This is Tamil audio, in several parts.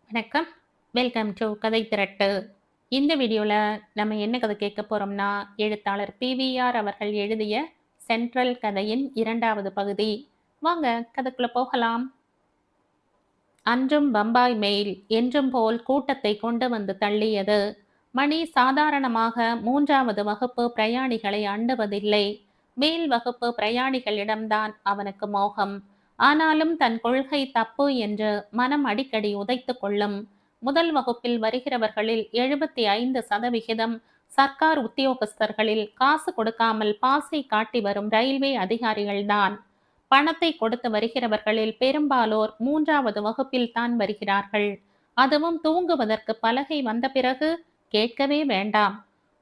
வணக்கம். வெல்கம் டு கதை திரட்டு. இந்த வீடியோவில் நம்ம என்ன கதை கேட்க போகிறோம்னா, எழுத்தாளர் பிவிஆர் அவர்கள் எழுதிய சென்ட்ரல் கதையின் 2வது பகுதி. வாங்க கதைக்குள்ள போகலாம். அன்றும் பம்பாய் மெயில் என்றும் போல் கூட்டத்தை கொண்டு வந்து தள்ளியது. மணி சாதாரணமாக 3வது வகுப்பு பிரயாணிகளை அண்டுவதில்லை. மேல் வகுப்பு பிரயாணிகளிடம்தான் அவனுக்கு மோகம். ஆனாலும் தன் கொள்கை தப்பு என்று மனம் அடிக்கடி உதைத்து கொள்ளும். முதல் வகுப்பில் வருகிறவர்களில் 75% சர்க்கார் உத்தியோகஸ்தர்களில் காசு கொடுக்காமல் பாசை காட்டி வரும் ரயில்வே அதிகாரிகள்தான். பணத்தை கொடுத்து வருகிறவர்களில் பெரும்பாலோர் 3வது வகுப்பில் தான் வருகிறார்கள். அதுவும் தூங்குவதற்கு பலகை வந்த பிறகு கேட்கவே வேண்டாம்.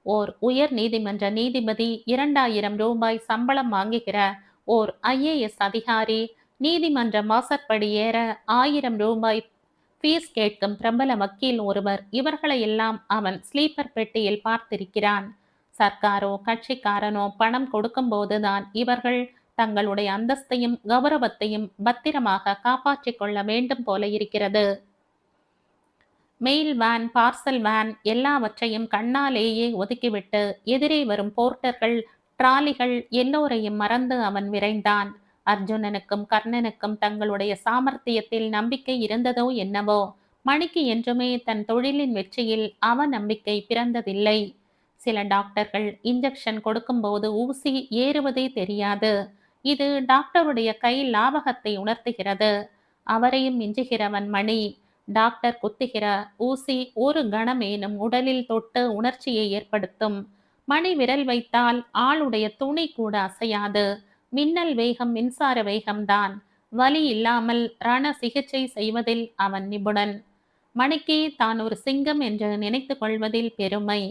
ஓர் உயர் நீதிமன்ற நீதிபதி 2000 ரூபாய் சம்பளம் வாங்குகிற ஓர் IAS அதிகாரி நீதிமன்ற வாசற்படி ஏற 1000 ரூபாய் ஃபீஸ் கேட்கும் பிரபல வக்கீல் ஒருவர், இவர்களை எல்லாம் அவன் ஸ்லீப்பர் பெட்டியில் பார்த்திருக்கிறான். சர்க்காரோ கட்சிக்காரனோ பணம் கொடுக்கும்போதுதான் இவர்கள் தங்களுடைய அந்தஸ்தையும் கௌரவத்தையும் பத்திரமாக காப்பாற்றிக் கொள்ள வேண்டும் போல இருக்கிறது. மெயில் வேன், பார்சல் வேன் எல்லாவற்றையும் கண்ணாலேயே ஒதுக்கிவிட்டு எதிரே வரும் போர்ட்டர்கள், டிராலிகள் எல்லோரையும் மறந்து அவன் விரைந்தான். அர்ஜுனனுக்கும் கர்ணனுக்கும் தங்களுடைய சாமர்த்தியத்தில் நம்பிக்கை இருந்ததோ என்னவோ, மணிக்கு என்றுமே தன் தொழிலின் வெற்றியில் அவநம்பிக்கை பிறந்ததில்லை. சில டாக்டர்கள் இன்ஜெக்ஷன் கொடுக்கும்போது ஊசி ஏறுவதே தெரியாது. இது டாக்டருடைய கை லாபகத்தை உணர்த்துகிறது. அவரையும் மிஞ்சுகிறவன் மணி. டாக்டர் குத்துகிற ஊசி ஒரு கணமேனும் உடலில் தொட்டு உணர்ச்சியை ஏற்படுத்தும். மணி விரல் வைத்தால் ஆளுடைய துணி கூட அசையாது. மின்னல் வேகம் மின்சார வேகம்தான். வலி இல்லாமல் ரண சிகிச்சை செய்வதில் அவன் நிபுணன். மணிக்கு தான் ஒரு சிங்கம் என்று நினைத்து கொள்வதில் பெருமை.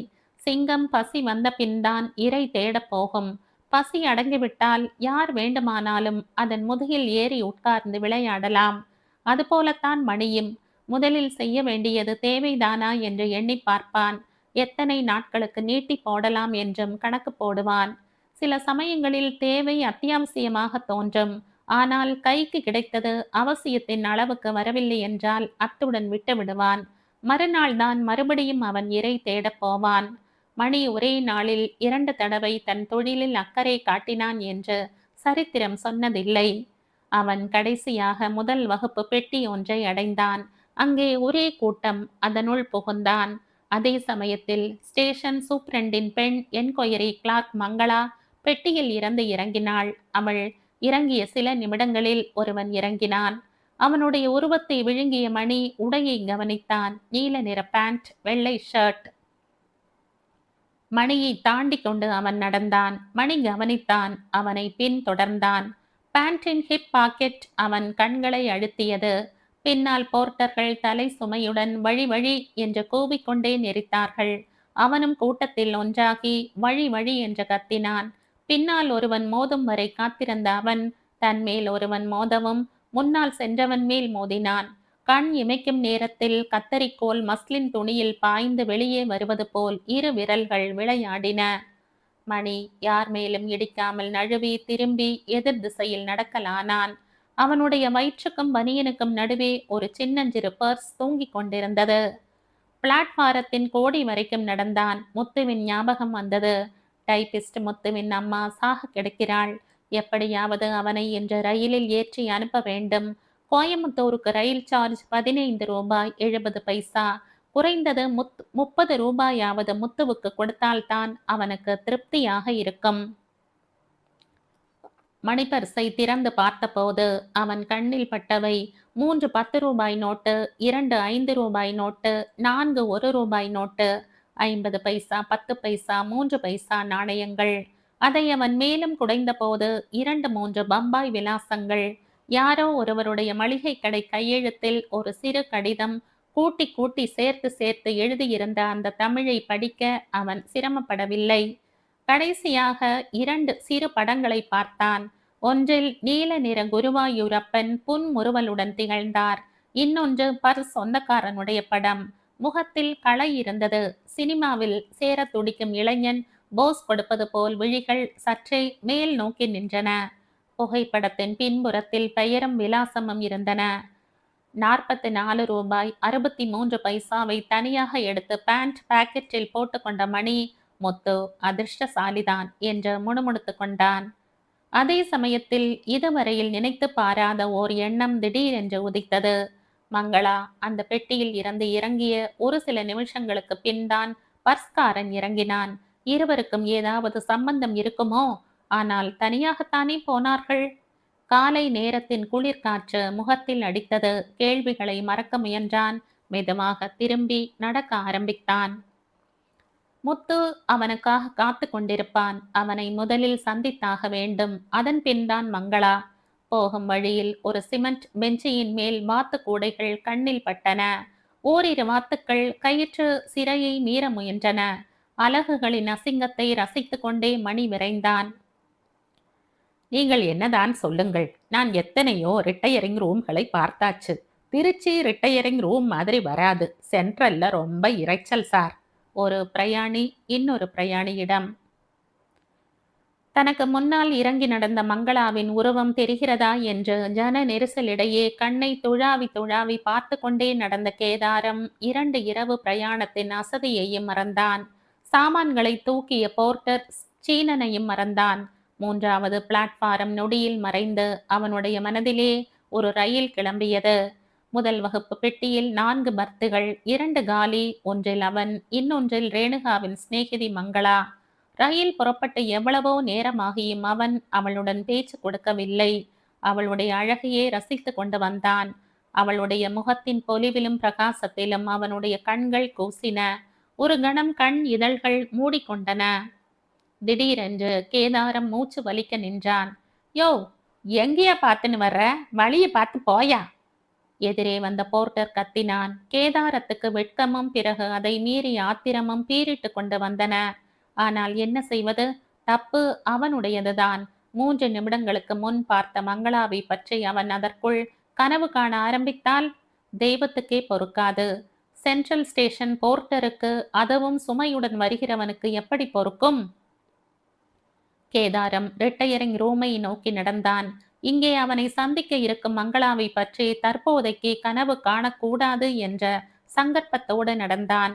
சிங்கம் பசி வந்த பின்தான் இரை தேடப் போகும். பசி அடங்கிவிட்டால் யார் வேண்டுமானாலும் அதன் முதுகில் ஏறி உட்கார்ந்து விளையாடலாம். அதுபோலத்தான் மணியும். முதலில் செய்ய வேண்டியது தேவைதானா என்று எண்ணி பார்ப்பான். எத்தனை நாட்களுக்கு நீட்டி போடலாம் என்றும் கணக்கு போடுவான். சில சமயங்களில் தேவை அத்தியாவசியமாக தோன்றும். ஆனால் கைக்கு கிடைத்தது அவசியத்தின் அளவுக்கு வரவில்லை என்றால் அத்துடன் விட்டு விடுவான். மறுநாள் தான் மறுபடியும் அவன் இரை தேடப் போவான். மணி ஒரே நாளில் 2 தடவை தன் தொழிலில் அக்கறை காட்டினான் என்று சரித்திரம் சொன்னதில்லை. அவன் கடைசியாக முதல் வகுப்பு பெட்டி ஒன்றை அடைந்தான். அங்கே ஒரே கூட்டம். அதனுள் புகுந்தான். அதே சமயத்தில் ஸ்டேஷன் சூப்பரண்டின் பெண் என்கொயரி கிளார்க் மங்களா பெட்டியில் இருந்து இறங்கினாள். அவள் இறங்கிய சில நிமிடங்களில் ஒருவன் இறங்கினான். அவனுடைய உருவத்தை விழுங்கிய மணி உடையை கவனித்தான். நீல நிற பேண்ட், வெள்ளை ஷர்ட். மணியை தாண்டி கொண்டு அவன் நடந்தான். மணி கவனித்தான். அவனை பின் தொடர்ந்தான். பேண்டின் ஹிப் பாக்கெட் அவன் கண்களை அழுத்தியது. பின்னால் போர்ட்டர்கள் தலை சுமையுடன் வழி வழி என்று கூவிக்கொண்டே நெரித்தார்கள். அவனும் கூட்டத்தில் ஒன்றாகி வழி வழி என்று கத்தினான். பின்னால் ஒருவன் மோதும் வரை காத்திருந்த அவன் தன் மேல் ஒருவன் மோதவும் முன்னால் சென்றவன் மேல் மோதினான். கண் இமைக்கும் நேரத்தில் கத்தரிக்கோல் மஸ்லின் துணியில் பாய்ந்து வெளியே வருவது போல் இரு விரல்கள் விளையாடின. மணி யார் மேலும் இடிக்காமல் நழுவி திரும்பி எதிர் திசையில் நடக்கலானான். அவனுடைய வயிற்றுக்கும் பனியனுக்கும் நடுவே ஒரு சின்னஞ்சிறு பர்ஸ் தூங்கிக் கொண்டிருந்தது. பிளாட்பாரத்தின் கோடி வரைக்கும் நடந்தான். முத்துவின் ஞாபகம் வந்தது. டைபிஸ்ட் முத்துவின் அம்மா சாக கிடக்கிறாள். எப்படியாவது அவனை இன்று ரயிலில் ஏற்றி அனுப்ப வேண்டும். கோயம்புத்தூருக்கு ரயில் சார்ஜ் 15 ரூபாய் 70 பைசா. குறைந்தது 30 ரூபாயாவது முத்துவுக்கு கொடுத்தால்தான் அவனுக்கு திருப்தியாக இருக்கும். மணிப்பர்ஸை திறந்து பார்த்தபோது அவன் கண்ணில் பட்டவை 3 10 ரூபாய் நோட்டு, 2 5 ரூபாய் நோட்டு, 4 1 ரூபாய் நோட்டு, 50 பைசா, 10 பைசா, 3 பைசா நாணயங்கள். அதை அவன் மேலும் குடைந்தபோது 2 3 பம்பாய் விலாசங்கள். யாரோ ஒருவருடைய மளிகை கடை கையெழுத்தில் ஒரு சிறு கடிதம். கூட்டி கூட்டி சேர்த்து சேர்த்து எழுதியிருந்த அந்த தமிழை படிக்க அவன் சிரமப்படவில்லை. கடைசியாக 2 சிறு படங்களை பார்த்தான். ஒன்றில் நீல நிற குருவாயூரப்பன் புன்முறுவலுடன் திகழ்ந்தார். இன்னொன்று பர்ஸ் சொந்தக்காரனுடைய படம். முகத்தில் களை இருந்தது. சினிமாவில் சேர துடிக்கும் இளைஞன் போஸ் கொடுப்பது போல் விழிகள் சற்றே மேல் நோக்கி நின்றன. புகைப்படத்தின் பின்புறத்தில் பெயரும் விலாசமும் இருந்தன. ரூபாய் 64 தனியாக எடுத்து பேண்ட் பாக்கெட்டில் போட்டுக்கொண்ட மணி, முத்து அதிர்ஷ்டசாலிதான் என்று முணுமுணுத்துக் கொண்டான். அதே சமயத்தில் இதுவரையில் நினைத்து பாராத ஓர் எண்ணம் திடீரென்று உதித்தது. மங்களா அந்த பெட்டியில் இருந்து இறங்கிய ஒரு சில நிமிஷங்களுக்கு பின்தான் பர்ஸ்காரன் இறங்கினான். இருவருக்கும் ஏதாவது சம்பந்தம் இருக்குமோ? ஆனால் தனியாகத்தானே போனார்கள். காலை நேரத்தின் குளிர்காற்று முகத்தில் அடித்தது. கேள்விகளை மறக்க முயன்றான். மெதுவாக திரும்பி நடக்க ஆரம்பித்தான். முத்து அவனுக்காக காத்து கொண்டிருப்பான். அவனை முதலில் சந்தித்தாக வேண்டும். அதன் பின்தான் மங்களா. போகும் வழியில் ஒரு சிமெண்ட் பெஞ்சியின் மேல் வாத்து கூடைகள் கண்ணில் பட்டன. ஓரிரு வாத்துக்கள் கயிற்று சிறையை மீற முயன்றன. அலகுகளின் அசிங்கத்தை ரசித்து கொண்டே மணி விரைந்தான். நீங்கள் என்னதான் சொல்லுங்கள். நான் எத்தனையோ ரிட்டையரிங் ரூம்களை பார்த்தாச்சு. திருச்சி ரிட்டையரிங் ரூம் மாதிரி வராது. சென்ட்ரல்ல ரொம்ப இரைச்சல் சார். ஒரு பிரயாணி இன்னொரு பிரயாணியிடம். தனக்கு முன்னால் இறங்கி நடந்த மங்களாவின் உருவம் தெரிகிறதா என்று ஜன நெரிசலிடையே கண்ணை துழாவி துழாவி பார்த்து கொண்டே நடந்த கேதாரம் 2 இரவு பிரயாணத்தின் அசதியையும் மறந்தான். சாமான்களை தூக்கிய போர்ட்டர் சீனனையும் மறந்தான். 3வது பிளாட்பாரம் நொடியில் மறைந்து அவனுடைய மனதிலே ஒரு ரயில் கிளம்பியது. முதல் வகுப்பு பெட்டியில் 4 பர்த்துகள், 2 காலி. ஒன்றில் அவன், இன்னொன்றில் ரேணுகாவின் சிநேகிதி மங்களா. ரயில் புறப்பட்டு எவ்வளவோ நேரமாகியும் அவன் அவளுடன் பேச்சு கொடுக்கவில்லை. அவளுடைய அழகையே ரசித்து கொண்டு வந்தான். அவளுடைய முகத்தின் பொலிவிலும் பிரகாசத்திலும் அவனுடைய கண்கள் கூசின. ஒரு கணம் கண் இதழ்கள் மூடிக்கொண்டன. திடீரென்று கேதாரம் மூச்சு வலிக்க நின்றான். யோ, எங்கேயா பார்த்துன்னு வர்ற? வழியை பார்த்து போயா! எதிரே வந்த போர்ட்டர் கத்தினான். கேதாரத்துக்கு வெட்கமும் பிறகு அதை மீறி ஆத்திரமும் பீறிட்டு கொண்டு வந்தன. ஆனால் என்ன செய்வது? தப்பு அவனுடையதுதான். 3 நிமிடங்களுக்கு முன் பார்த்த மங்களாவை பற்றி அவன் அதற்குள் கனவு காண ஆரம்பித்தால் தெய்வத்துக்கே பொறுக்காது. சென்ட்ரல் ஸ்டேஷன் போர்ட்டருக்கு, அதுவும் சுமையுடன் வருகிறவனுக்கு எப்படி பொறுக்கும்? கேதாரம் ரிட்டையரிங் ரூமை நோக்கி நடந்தான். இங்கே அவனை சந்திக்க இருக்கும் மங்களாவை பற்றி தற்போதைக்கு கனவு காணக்கூடாது என்ற சங்கற்பத்தோடு நடந்தான்.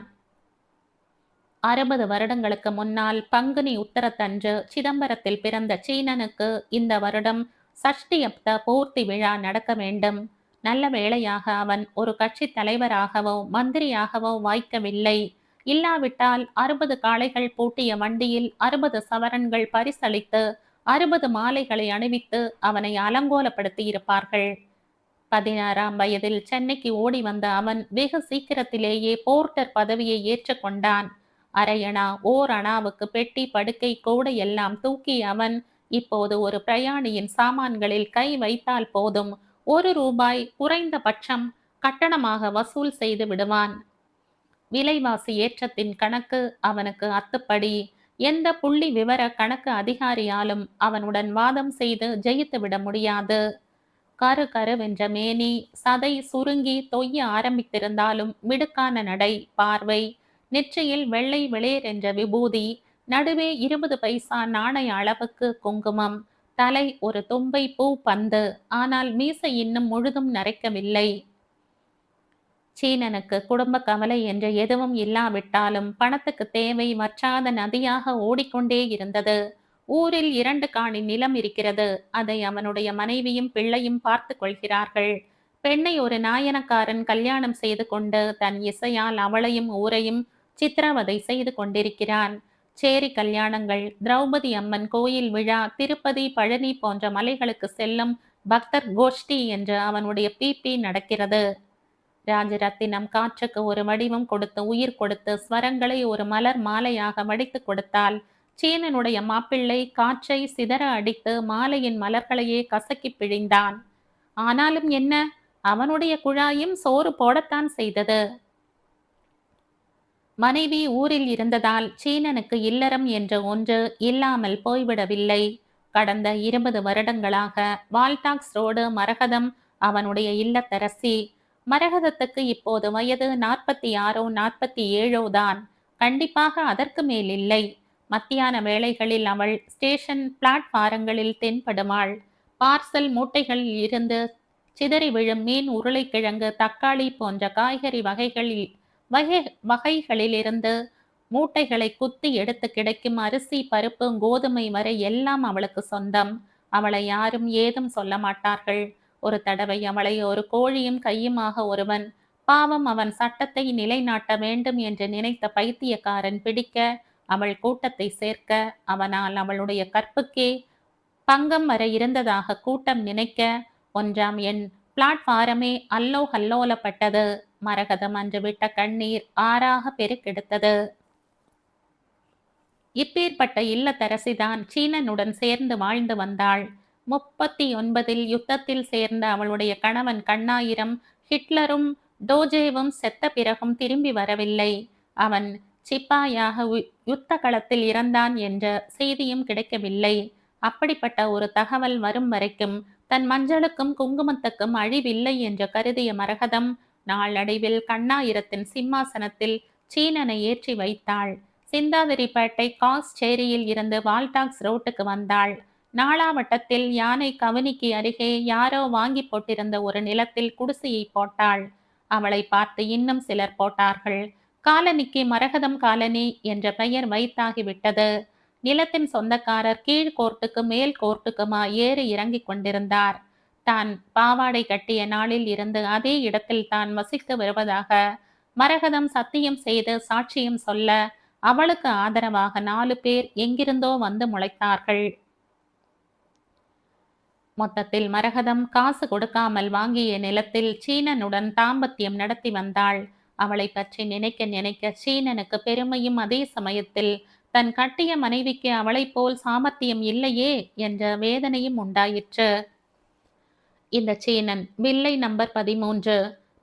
60 வருடங்களுக்கு முன்னால் பங்குனி உத்தரத்தன்று சிதம்பரத்தில் பிறந்த சீனனுக்கு இந்த வருடம் சஷ்டியப்த பூர்த்தி விழா நடக்க வேண்டும். நல்ல வேளையாக அவன் ஒரு கட்சி தலைவராகவோ மந்திரியாகவோ வாய்க்கவில்லை. இல்லாவிட்டால் 60 காளைகள் பூட்டிய வண்டியில் 60 சவரன்கள் பரிசளித்து 60 மாலைகளை அணிவித்து அவனை அலங்கோலப்படுத்தி இருப்பார்கள். 16ஆம் வயதில் சென்னைக்கு ஓடி வந்த அவன் வெகு சீக்கிரத்திலேயே போர்ட்டர் பதவியை ஏற்றுக்கொண்டான். அரையணா ஓர் அணாவுக்கு பெட்டி படுக்கை கூடை எல்லாம் தூக்கி அவன் இப்போது ஒரு பிரயாணியின் சாமான்களில் கை வைத்தால் போதும், ₹1 குறைந்த பட்சம் கட்டணமாக வசூல் செய்து விடுவான். விலைவாசி ஏற்றத்தின் கணக்கு அவனுக்கு அத்துப்படி. எந்த புள்ளி விவர கணக்கு அதிகாரியாலும் அவனுடன் வாதம் செய்து ஜெயித்து விட முடியாது. கரு கருவென்ற மேனி, சதை சுருங்கி தொய்ய ஆரம்பித்திருந்தாலும் மிடுக்கான நடை, பார்வை, நெற்றியில் வெள்ளை வெளிர் என்ற விபூதி, நடுவே 20 பைசா நாணய அளவுக்கு குங்குமம், தலை ஒரு தும்பை பூ பந்து. ஆனால் மீசை இன்னும் முழுதும் நரைக்கவில்லை. சீனனுக்கு குடும்ப கவலை என்று எதுவும் இல்லாவிட்டாலும் பணத்துக்கு தேவை வற்றாத நதியாக ஓடிக்கொண்டே இருந்தது. ஊரில் 2 காணி நிலம் இருக்கிறது. அதை அவனுடைய மனைவியும் பிள்ளையும் பார்த்து கொள்கிறார்கள். பெண்ணை ஒரு நாயனக்காரன் கல்யாணம் செய்து கொண்டு தன் இசையால் அவளையும் ஊரையும் சித்திரவதை செய்து கொண்டிருக்கிறான். சேரி கல்யாணங்கள், திரௌபதி அம்மன் கோயில் விழா, திருப்பதி, பழனி போன்ற மலைகளுக்கு செல்லும் பக்தர் கோஷ்டி என்று அவனுடைய பிபி நடக்கிறது. ராஜரத்தினம் காற்றுக்கு ஒரு வடிவம் கொடுத்து உயிர் கொடுத்து ஸ்வரங்களை ஒரு மலர் மாலையாக வடித்து கொடுத்தால், சீனனுடைய மாப்பிள்ளை காற்றை சிதற அடித்து மாலையின் மலர்களையே கசக்கி பிழிந்தான். ஆனாலும் என்ன, அவனுடைய குழாயும் சோறு போடத்தான் செய்தது. மனைவி ஊரில் இருந்ததால் சீனனுக்கு இல்லறம் என்று ஒன்று இல்லாமல் போய்விடவில்லை. கடந்த 20 வருடங்களாக வால்டாக்ஸ் ரோடு மரகதம் அவனுடைய இல்லத்தரசி. மரகதத்துக்கு இப்போது வயது 46 47 தான். கண்டிப்பாக அதற்கு மேல் இல்லை. மத்தியான வேளைகளில் அவள் ஸ்டேஷன் பிளாட்பாரங்களில் தென்படுமாள். பார்சல் மூட்டைகளில் இருந்து சிதறி விழும் மீன், உருளைக்கிழங்கு, தக்காளி போன்ற காய்கறி வகைகளிலிருந்து மூட்டைகளை குத்தி எடுத்து கிடைக்கும் அரிசி, பருப்பு, கோதுமை வரை எல்லாம் அவளுக்கு சொந்தம். அவளை யாரும் ஏதும் சொல்ல மாட்டார்கள். ஒரு தடவை அவளை ஒரு கோழியும் கையுமாக ஒருவன், பாவம் அவன் சட்டத்தை நிலைநாட்ட வேண்டும் என்று நினைத்த பைத்தியக்காரன் பிடிக்க, அவள் கூட்டத்தை சேர்க்க, அவனால் அவளுடைய கற்புக்கே பங்கம் வர இருந்ததாக கூட்டம் நினைக்க, 1ஆம் எண் பிளாட்பாரமே அல்லோ கல்லோலப்பட்டது. மரகதம் அன்று விட்ட கண்ணீர் ஆறாக பெருக்கெடுத்தது. இப்பேற்பட்ட இல்லத்தரசிதான் சீனனுடன் சேர்ந்து வாழ்ந்து வந்தாள். 39இல் யுத்தத்தில் சேர்ந்த அவளுடைய கணவன் கண்ணாயிரம் ஹிட்லரும் டோஜேவும் செத்த பிறகும் திரும்பி வரவில்லை. அவன் சிப்பாயாக யுத்த களத்தில் இறந்தான் என்ற செய்தியும் கிடைக்கவில்லை. அப்படிப்பட்ட ஒரு தகவல் வரும் வரைக்கும் தன் மஞ்சளுக்கும் குங்குமத்துக்கும் அழிவில்லை என்று கருதிய மரகதம் நாளடைவில் கண்ணாயிரத்தின் சிம்மாசனத்தில் சீனனை ஏற்றி வைத்தாள். சிந்தாதிரிப்பேட்டை காஸ்சேரியில் இருந்து வால்டாக்ஸ் ரோட்டுக்கு வந்தாள். நாளாவட்டத்தில் யானை கவனிக்கு அருகே யாரோ வாங்கி போட்டிருந்த ஒரு நிலத்தில் குடிசையை போட்டாள். அவளை பார்த்து இன்னும் சிலர் போட்டார்கள். காலனிக்கு மரகதம் காலனி என்ற பெயர் வைத்தாகிவிட்டது. நிலத்தின் சொந்தக்காரர் கீழ் கோர்ட்டுக்கு மேல் கோர்ட்டுக்குமா ஏறி இறங்கி கொண்டிருந்தார். தான் பாவாடை கட்டிய நாளில் இருந்து அதே இடத்தில் தான் வசித்து வருவதாக மரகதம் சத்தியம் செய்து சாட்சியம் சொல்ல, அவளுக்கு ஆதரவாக 4 பேர் எங்கிருந்தோ வந்து முளைத்தார்கள். மொத்தத்தில் மரகதம் காசு கொடுக்காமல் வாங்கிய நிலத்தில் சீனனுடன் தாம்பத்தியம் நடத்தி வந்தாள். அவளை பற்றி நினைக்க நினைக்க சீனனுக்கு பெருமையும் அதே சமயத்தில் தன் கட்டிய மனைவிக்கு அவளைப் போல் சாமர்த்தியம் இல்லையே என்ற வேதனையும் உண்டாயிற்று. இந்த சீனன் வில்லை நம்பர் 13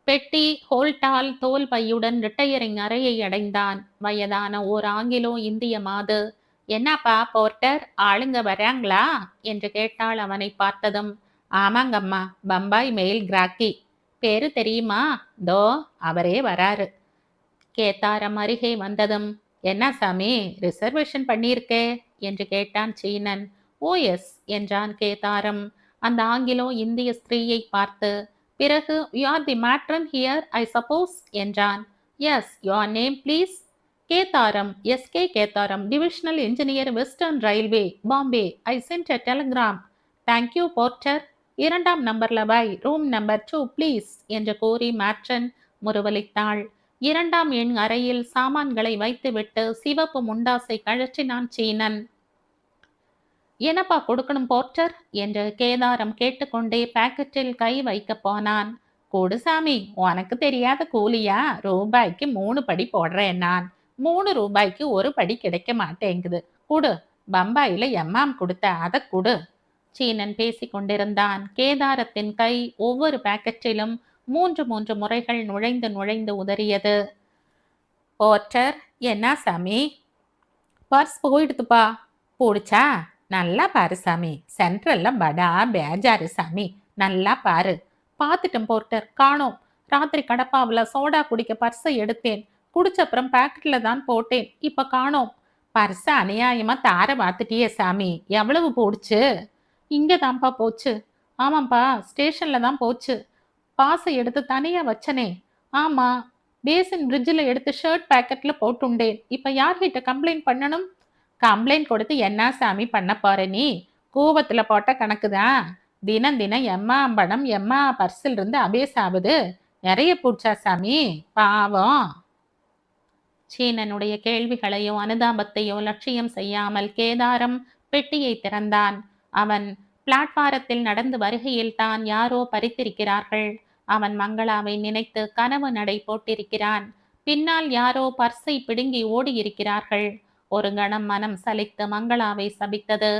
பெட்டி ஹோல்டால் தோல் பையுடன் ரிட்டையரிங் அறையை அடைந்தான். வயதான ஓர் ஆங்கிலோ இந்திய மாது. என்னப்பா போர்ட்டர், ஆளுங்க வராங்களா என்று கேட்டாள் அவனை பார்த்ததும். ஆமாங்கம்மா, பம்பாய் மெயில் கிராக்கி. பேரு தெரியுமா? தோ அவரே வராரு. கேத்தாரம் அருகே வந்ததும், என்ன சாமி ரிசர்வேஷன் பண்ணியிருக்கே என்று கேட்டான் சீனன். ஓ எஸ் என்றான் கேதாரம் அந்த ஆங்கிலோ இந்திய ஸ்திரீயை பார்த்து. பிறகு you are the matron here I suppose என்றான். Yes, your name please? Kedaram, SK Kedaram, divisional engineer, western railway, Bombay. I sent a telegram. Thank you porter. 2ஆம் நம்பர்ல பை, ரூம் நம்பர் 2 ப்ளீஸ் என்று கூறி மேட்ரன் முறுவலித்தாள். 2ஆம் எண் அறையில் சாமான்களை வைத்துவிட்டு சிவப்பு முண்டாசை கழற்றினான் சீனன். என்னப்பா கொடுக்கணும் போர்ட்டர் என்று கேதாரம் கேட்டுக்கொண்டே பாக்கெட்டில் கை வைக்க போனான். கொடுசாமி, உனக்கு தெரியாத கூலியா? ரூபாய்க்கு 3 படி போடுறேன் நான். 3 ரூபாய்க்கு ஒரு படி கிடைக்க மாட்டேங்குது. குடு, பம்பாயில எம்மாம் கொடுத்த அதை குடு. சீனன் பேசிக் கொண்டிருந்தான். கேதாரத்தின் கை ஒவ்வொரு பாக்கெட்டிலும் 3 முறைகள் நுழைந்து உதறியது. போர்ட்டர், என்ன சாமி? பர்ஸ் போயிடுதுப்பா. போடுச்சா? நல்லா பாரு சாமி, சென்ட்ரல்ல படா பேஜாரு சாமி, நல்லா பாரு. பார்த்துட்டேன் போர்ட்டர், காணோம். ராத்திரி கடப்பாவில் சோடா குடிக்க பர்ஸை எடுத்தேன். குடிச்சப்புறம் பாக்கெட்ல தான் போட்டேன். இப்ப காணோம். பர்ஸ அநியாயமா தார பார்த்துட்டியே சாமி, எவ்வளவு போடுச்சு? இங்க தான்ப்பா போச்சு. ஆமாப்பா, ஸ்டேஷன்ல தான் போச்சு. பாசை எடுத்து தனியா வச்சனே. ஆமா, பேசின் பிரிட்ஜில் எடுத்து ஷர்ட் பேக்கெட்ல போட்டுண்டேன். இப்ப யார்கிட்ட கம்ப்ளைண்ட் பண்ணணும்? கம்ப்ளைண்ட் கொடுத்து என்ன சாமி பண்ண போற நீ? கூவத்துல போட்ட கணக்குதான். தினம் எம்மா பணம் எம்மா பர்சில் இருந்து அபேஸ் ஆகுது. நிறைய பூச்சா சாமி, பாவம். சீனனுடைய கேள்விகளையோ அனுதாபத்தையோ லட்சியம் செய்யாமல் கேதாரம் பெட்டியை திறந்தான். அவன் பிளாட்பாரத்தில் நடந்து வருகையில் தான் யாரோ பறித்திருக்கிறார்கள். அவன் மங்களாவை நினைத்து கனவு நடை போட்டிருக்கிறான். பின்னால் யாரோ பர்ஸை பிடுங்கி ஓடியிருக்கிறார்கள். ஒரு கணம் மனம் சலித்து மங்களாவை சபித்தது.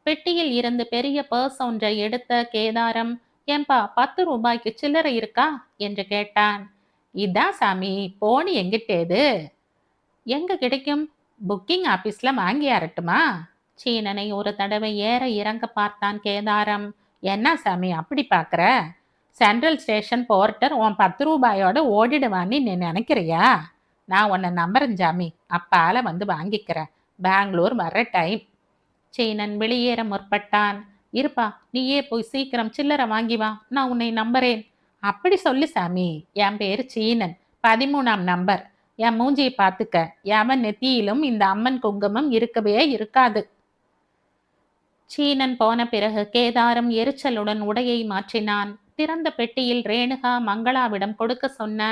பெட்டியில் இருந்து பெரிய பர்ஸ் ஒன்றை எடுத்த கேதாரம், ஏம்பா 10 ரூபாய்க்கு சில்லறை இருக்கா என்று கேட்டான். இதான் சாமி, போனி எங்கிட்டேது? எங்க கிடைக்கும்? புக்கிங் ஆபீஸ்ல வாங்கி அரட்டுமா? சீனனை ஒரு தடவை ஏற இறங்க பார்த்தான் கேதாரம். என்ன சாமி அப்படி பாக்குற? சென்ட்ரல் ஸ்டேஷன் போர்ட்டர் உன் 10 ரூபாயோட ஓடிடுவான்னு நீ நினைக்கிறியா? நான் உன்னை நம்புறேன் ஜாமி, அப்பால வந்து வாங்கிக்கிறேன். பெங்களூர் வர்ற டைம். சீனன் வெளியேற முற்பட்டான். இருப்பா, நீயே போய் சீக்கிரம் சில்லறை வாங்கி வா, நான் உன்னை நம்புறேன். அப்படி சொல்லு சாமி. என் பேரு சீனன், 13ஆம் நம்பர். என் மூஞ்சியை பார்த்துக்க. எவன் நெத்தியிலும் இந்த அம்மன் குங்குமம் இருக்கவே இருக்காது. சீனன் போன பிறகு கேதாரம் எரிச்சலுடன் உடையை மாற்றினான். திறந்த பெட்டியில் ரேணுகா மங்களாவிடம் கொடுக்க சொன்ன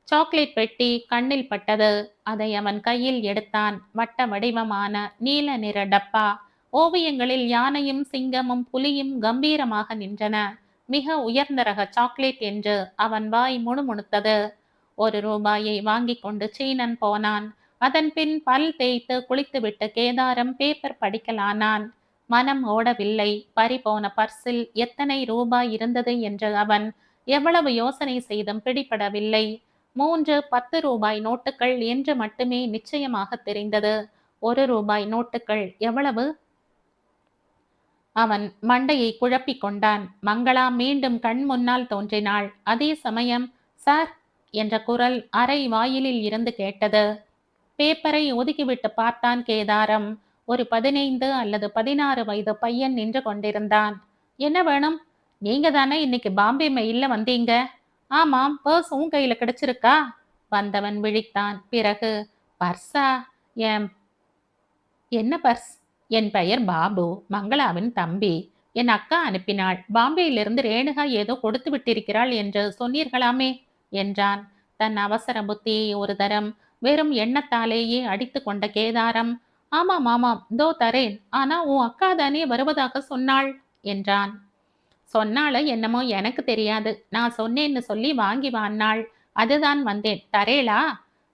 சாக்லேட் பெட்டி கண்ணில் பட்டது. அதை அவன் கையில் எடுத்தான். வட்ட வடிவமான நீல நிற டப்பா. ஓவியங்களில் யானையும் சிங்கமும் புலியும் கம்பீரமாக நின்றன. மிக உயர்ந்த ரக சாக்லேட் என்று அவன் வாய் முணுமுணுத்தது. ₹1 வாங்கி கொண்டு சீனன் போனான். அதன் பின் பல் தேய்த்து குளித்துவிட்டு கேதாரம் பேப்பர் படிக்கலானான். மனம் ஓடவில்லை. பறிபோன பர்சில் எத்தனை ரூபாய் இருந்தது என்று அவன் எவ்வளவு யோசனை செய்தும் பிடிபடவில்லை. 3 ₹10 நோட்டுகள் என்று மட்டுமே நிச்சயமாக தெரிந்தது. ₹1 நோட்டுகள் எவ்வளவு? அவன் மண்டையை குழப்பிக் கொண்டான். மங்களா மீண்டும் கண் முன்னால் தோன்றினாள். அதே சமயம் சார் என்ற குரல் அரை வாயிலில் இருந்து கேட்டது. பேப்பரை ஒதுக்கிவிட்டு பார்த்தான் கேதாரம். ஒரு 15 அல்லது 16 வயது பையன் நின்று கொண்டிருந்தான். என்ன வேணும்? நீங்க தானே இன்னைக்கு பாம்பே மெயில்ல வந்தீங்க? ஆமாம், பர்ஸ் உன் கையில கிடைச்சிருக்கா? வந்தவன் விழித்தான். பிறகு பர்ஸா? என் என்ன பர்ஸ்? என் பெயர் பாபு, மங்களாவின் தம்பி. என் அக்கா அனுப்பினாள். பாம்பேயிலிருந்து ரேணுகா ஏதோ கொடுத்து விட்டிருக்கிறாள் என்று சொன்னீர்களாமே என்றான். தன் அவசர புத்தியை ஒரு தரம் வெறும் எண்ணத்தாலேயே அடித்து கொண்ட கேதாரம், ஆமாம் ஆமாம், தோ தரேன். ஆனா உன் அக்கா தானே வருவதாக சொன்னாள் என்றான். சொன்னால என்னமோ எனக்கு தெரியாது. நான் சொன்னேன்னு சொல்லி வாங்கி வான்னாள். அதுதான் வந்தேன். தரேளா?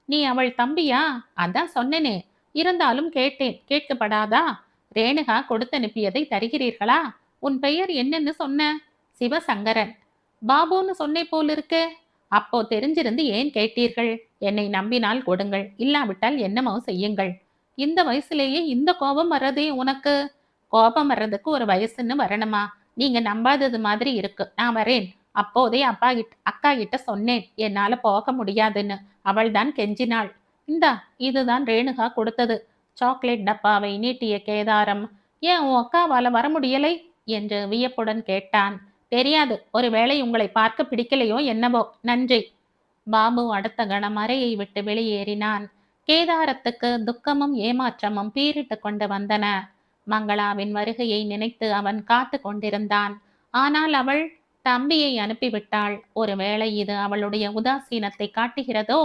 நீ அவள் தம்பியா? அதான் சொன்னேனே. இருந்தாலும் கேட்டேன். கேட்கப்படாதா? ரேணுகா கொடுத்தனுப்பியதை தருகிறீர்களா? உன் பெயர் என்னன்னு சொன்ன? சிவசங்கரன். பாபுன்னு சொன்னே போலிருக்கு. அப்போ தெரிஞ்சிருந்து ஏன் கேட்டீர்கள்? என்னை நம்பினால் கொடுங்கள், இல்லாவிட்டால் என்னமோ செய்யுங்கள். இந்த வயசுலேயே இந்த கோபம் வர்றதே உனக்கு? கோபம் வர்றதுக்கு ஒரு வயசுன்னு வரணுமா? நீங்க நம்பாதது மாதிரி இருக்கு. நான் வரேன். அப்போதே அக்கா கிட்ட சொன்னேன், என்னால போக முடியாதுன்னு. அவள் தான் கெஞ்சினாள். இந்தா, இதுதான் ரேணுகா கொடுத்தது. சாக்லேட் டப்பாவை நீட்டிய கேதாரம், ஏன் உன் அக்காவால வர முடியலை என்று வியப்புடன் கேட்டான். தெரியாது, ஒருவேளை உங்களை பார்க்க பிடிக்கலையோ என்னவோ. நன்றி. பாபு அடுத்த கணம் அறையை விட்டு வெளியேறினான். கேதாரத்துக்கு துக்கமும் ஏமாற்றமும் பீரிட்டு கொண்டு வந்தன. மங்களாவின் வருகையை நினைத்து அவன் காத்து கொண்டிருந்தான். ஆனால் அவள் தம்பியை அனுப்பிவிட்டாள். ஒருவேளை இது அவளுடைய உதாசீனத்தை காட்டுகிறதோ?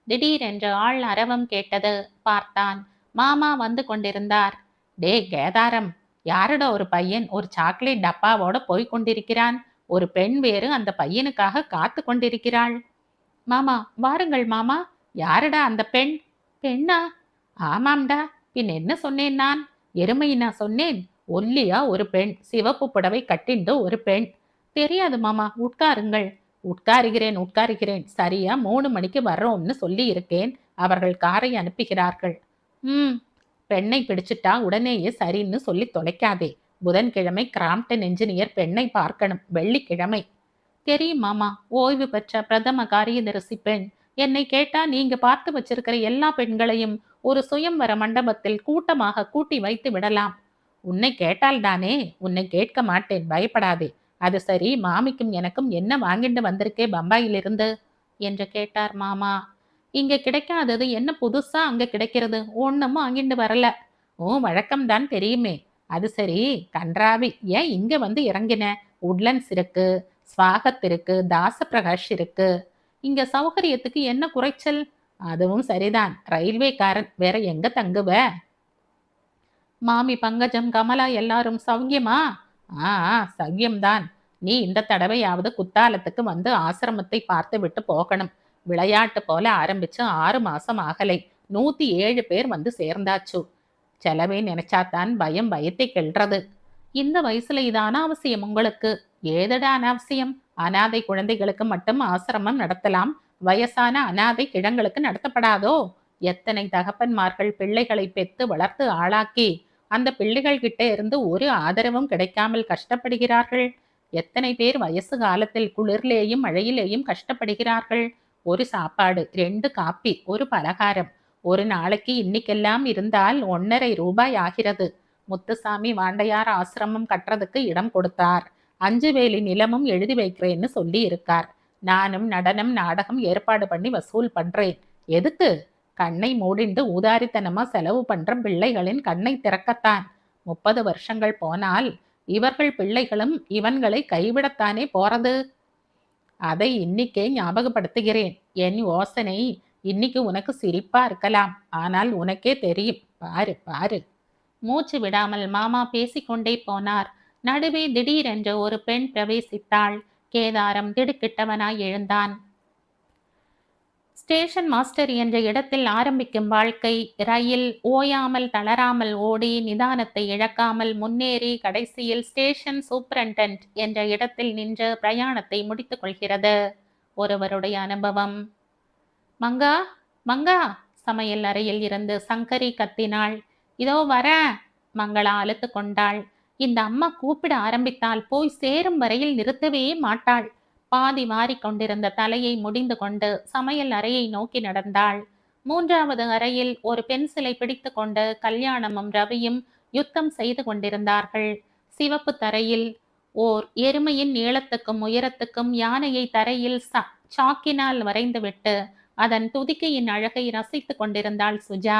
திடீரென்று ஆள் அரவம் கேட்டது. பார்த்தான். மாமா வந்து கொண்டிருந்தார். டே கேதாரம், யாருட ஒரு பையன் ஒரு சாக்லேட் டப்பாவோட போய் கொண்டிருக்கிறான்? ஒரு பெண் வேறு அந்த பையனுக்காக காத்து கொண்டிருக்கிறாள். மாமா, வாருங்கள் மாமா. யாருடா அந்த பெண்? பெண்ணா? ஆமாம்டா, பின் என்ன சொன்னேன் நான்? எருமையினா சொன்னேன்? ஒல்லியா ஒரு பெண், சிவப்பு புடவை கட்டிண்டு ஒரு பெண். தெரியாது மாமா, உட்காருங்கள். உட்காருகிறேன் உட்காருகிறேன். சரியா 3 மணிக்கு வர்றோம்னு சொல்லி இருக்கேன். அவர்கள் காரை அனுப்புகிறார்கள். பெண்ணை பிடிச்சிட்டா உடனேயே சரின்னு சொல்லி தொலைக்காதே. புதன்கிழமை கிராம்ப்டன் என்ஜினியர் பெண்ணை பார்க்கணும். வெள்ளிக்கிழமை. தெரியும் மாமா, ஓய்வு பெற்ற பிரதம காரியதரிசி பெண். என்னை கேட்டா நீங்க பார்த்து வச்சிருக்கிற எல்லா பெண்களையும் ஒரு சுயம்வர மண்டபத்தில் கூட்டமாக கூட்டி வைத்து விடலாம். உன்னை கேட்டால் தானே. உன்னை கேட்க மாட்டேன், பயப்படாதே. அது சரி, மாமிக்கும் எனக்கும் என்ன வாங்கிட்டு வந்திருக்கே பம்பாயிலிருந்து என்று கேட்டார் மாமா. இங்க கிடைக்காதது என்ன புதுசா அங்க கிடைக்கிறது? ஒண்ணும் வாங்கிட்டு வரல. வழக்கம்தான் தெரியுமே. அது சரி, கன்றாவி, ஏன் இங்க வந்து இறங்கின? உட்லண்ட்ஸ் இருக்கு, ஸ்வாகத் இருக்கு, தாசப்பிரகாஷ் இருக்கு. இங்க சௌகரியத்துக்கு என்ன குறைச்சல்? அதுவும் சரிதான், ரயில்வேக்காரன் வேற எங்க தங்குவ? மாமி பங்கஜம், கமலா எல்லாரும் சௌக்கியமா? சௌக்கியம்தான். நீ இந்த தடவையாவது குத்தாலத்துக்கு வந்து ஆசிரமத்தை பார்த்து விட்டு போகணும். விளையாட்டு போல ஆரம்பிச்சு 6 மாசம் ஆகலை. 107 பேர் வந்து சேர்ந்தாச்சு. செலவே நினைச்சாத்தான் பயம் பயத்தை கெள்றது. இந்த வயசுல இது அனாவசியம் உங்களுக்கு. ஏதடா அனாவசியம்? அனாதை குழந்தைகளுக்கு மட்டும் ஆசிரமம் நடத்தலாம். வயசான அனாதை கிழங்களுக்கு நடத்தப்படாதோ? எத்தனை தகப்பன்மார்கள் பிள்ளைகளை பெத்து வளர்த்து ஆளாக்கி அந்த பிள்ளைகள் கிட்ட இருந்து ஒரு ஆதரவும் கிடைக்காமல் கஷ்டப்படுகிறார்கள். எத்தனை பேர் வயசு காலத்தில் குளிர்லேயும் மழையிலேயும் கஷ்டப்படுகிறார்கள். ஒரு சாப்பாடு, 2 காப்பி, ஒரு பலகாரம் ஒரு நாளைக்கு இன்னைக்கெல்லாம் இருந்தால் ₹1.5 ஆகிறது. முத்துசாமி வாண்டையார் ஆசிரமம் கட்டுறதுக்கு இடம் கொடுத்தார். 5 வேலி நிலமும் எழுதி வைக்கிறேன்னு சொல்லி இருக்கார். நானும் நடனம் நாடகம் ஏற்பாடு பண்ணி வசூல் பண்றேன். எதுக்கு? கண்ணை மூடிண்டு ஊதாரித்தனமா செலவு பண்ற பிள்ளைகளின் கண்ணை திறக்கத்தான். 30 வருஷங்கள் போனால் இவர்கள் பிள்ளைகளும் இவன்களை கைவிடத்தானே போறது. அதை இன்னிக்கே ஞாபகப்படுத்துகிறேன். என் யோசனை இன்னைக்கு உனக்கு சிரிப்பா இருக்கலாம், ஆனால் உனக்கே தெரியும். பாரு பாரு. மூச்சு விடாமல் மாமா பேசிக்கொண்டே போனார். நடுவே திடீரென்று ஒரு பெண் பிரவேசித்தாள். கேதாரம் திடுக்கிட்டவனாய் எழுந்தான். ஸ்டேஷன் மாஸ்டர் என்ற இடத்தில் ஆரம்பிக்கும் வாழ்க்கை. ரயில் ஓயாமல் தளராமல் ஓடி நிதானத்தை இழக்காமல் முன்னேறி கடைசியில் ஸ்டேஷன் சூப்பரண்டன்ட் என்ற இடத்தில் நின்று பிரயாணத்தை முடித்துக் கொள்கிறது. ஒருவருடைய அனுபவம். மங்கா மங்கா, சமையல் அறையில் இருந்து சங்கரி கத்தினாள். இதோ வர. மங்களா அழுத்து கொண்டாள். இந்த அம்மா கூப்பிட ஆரம்பித்தால் போய் சேரும் வரையில் நிறுத்தவே மாட்டாள். பாதி வாரிக்கொண்டிருந்த தலையை முடிந்து கொண்டு சமையல் அறையை நோக்கி நடந்தாள். 3வது அறையில் ஒரு பென்சிலை பிடித்து கொண்டு கல்யாணமும் ரவியும் யுத்தம் செய்து கொண்டிருந்தார்கள். சிவப்பு தரையில் ஓர் எருமையின் நீளத்துக்கும் உயரத்துக்கும் யானையை தரையில் சாக்கினால் வரைந்துவிட்டு அதன் துதிக்கையின் அழகை ரசித்து கொண்டிருந்தாள் சுஜா.